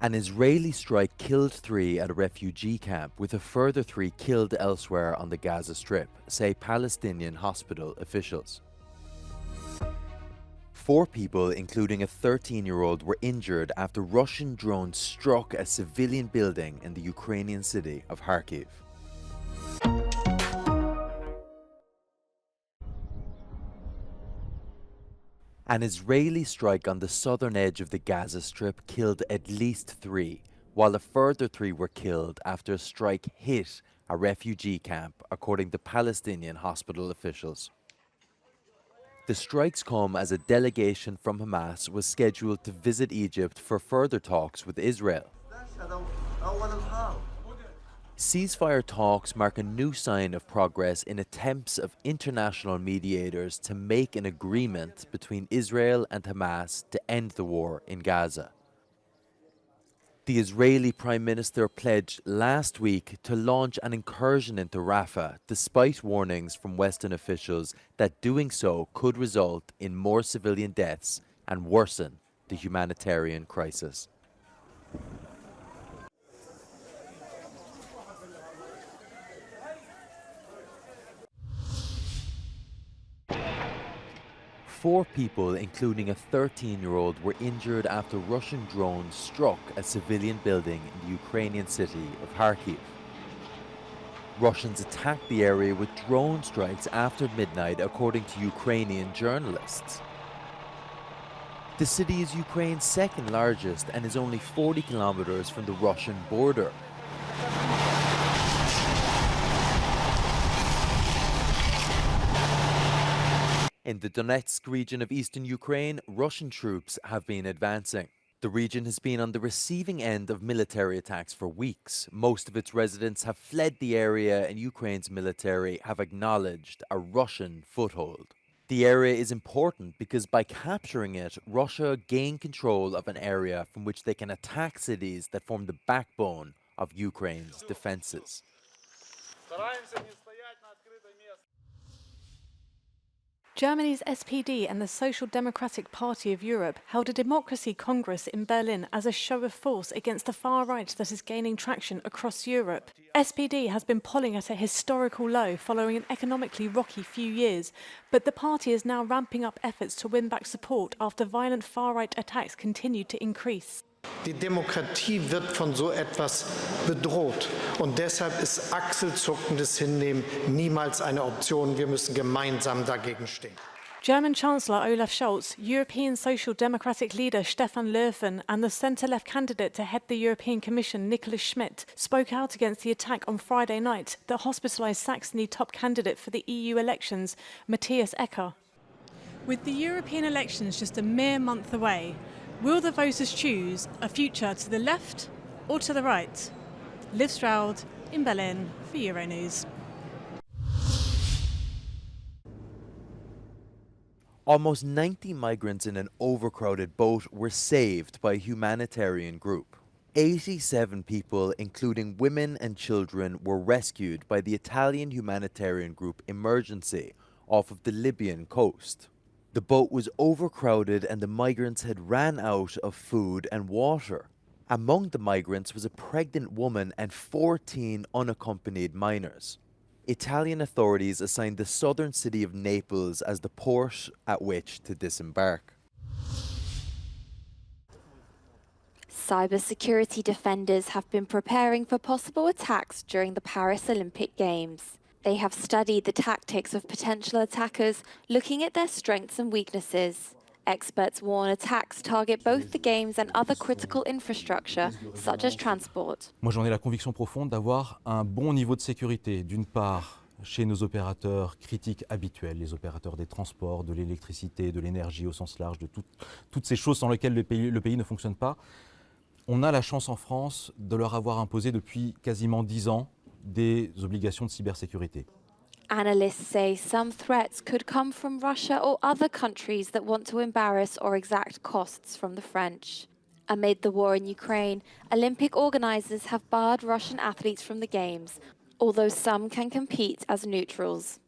An Israeli strike killed 3 at a refugee camp, with a further 3 killed elsewhere on the Gaza Strip, say Palestinian hospital officials. 4 people, including a 13-year-old, were injured after Russian drones struck a civilian building in the Ukrainian city of Kharkiv. An Israeli strike on the southern edge of the Gaza Strip killed at least 3, while a further 3 were killed after a strike hit a refugee camp, according to Palestinian hospital officials. The strikes come as a delegation from Hamas was scheduled to visit Egypt for further talks with Israel. Ceasefire talks mark a new sign of progress in attempts of international mediators to make an agreement between Israel and Hamas to end the war in Gaza. The Israeli Prime Minister pledged last week to launch an incursion into Rafah, despite warnings from Western officials that doing so could result in more civilian deaths and worsen the humanitarian crisis. Four people, including a 13-year-old, were injured after Russian drones struck a civilian building in the Ukrainian city of Kharkiv. Russians attacked the area with drone strikes after midnight, according to Ukrainian journalists. The city is Ukraine's second largest and is only 40 kilometers from the Russian border. In the Donetsk region of eastern Ukraine, Russian troops have been advancing. The region has been on the receiving end of military attacks for weeks. Most of its residents have fled the area, and Ukraine's military have acknowledged a Russian foothold. The area is important because by capturing it, Russia gained control of an area from which they can attack cities that form the backbone of Ukraine's defenses. Germany's SPD and the Social Democratic Party of Europe held a democracy congress in Berlin as a show of force against the far right that is gaining traction across Europe. SPD has been polling at a historical low following an economically rocky few years, but the party is now ramping up efforts to win back support after violent far-right attacks continue to increase. Die Demokratie wird von so etwas bedroht. Und deshalb ist achselzuckendes Hinnehmen niemals eine Option. Wir müssen gemeinsam dagegen stehen. German Chancellor Olaf Scholz, European Social Democratic leader Stefan Löfven, and the centre-left candidate to head the European Commission, Nicolas Schmit, spoke out against the attack on Friday night that hospitalised Saxony top candidate for the EU elections, Matthias Ecker. With the European elections just a mere month away, will the voters choose a future to the left or to the right? Liv Stroud in Berlin for Euronews. Almost 90 migrants in an overcrowded boat were saved by a humanitarian group. 87 people, including women and children, were rescued by the Italian humanitarian group Emergency off of the Libyan coast. The boat was overcrowded and the migrants had ran out of food and water. Among the migrants was a pregnant woman and 14 unaccompanied minors. Italian authorities assigned the southern city of Naples as the port at which to disembark. Cybersecurity defenders have been preparing for possible attacks during the Paris Olympic Games. They have studied the tactics of potential attackers, looking at their strengths and weaknesses. Experts warn attacks target both the games and other critical infrastructure, such as transport. Moi, j'en ai la conviction profonde d'avoir un bon niveau de sécurité, d'une part chez nos opérateurs critiques habituels, les opérateurs des transports, de l'électricité, de l'énergie au sens large, de toutes ces choses sans lesquelles le pays ne fonctionne pas. On a la chance en France de leur avoir imposé depuis quasiment 10 ans des obligations de cybersécurité. Analysts say some threats could come from Russia or other countries that want to embarrass or exact costs from the French. Amid the war in Ukraine, Olympic organizers have barred Russian athletes from the Games, although some can compete as neutrals.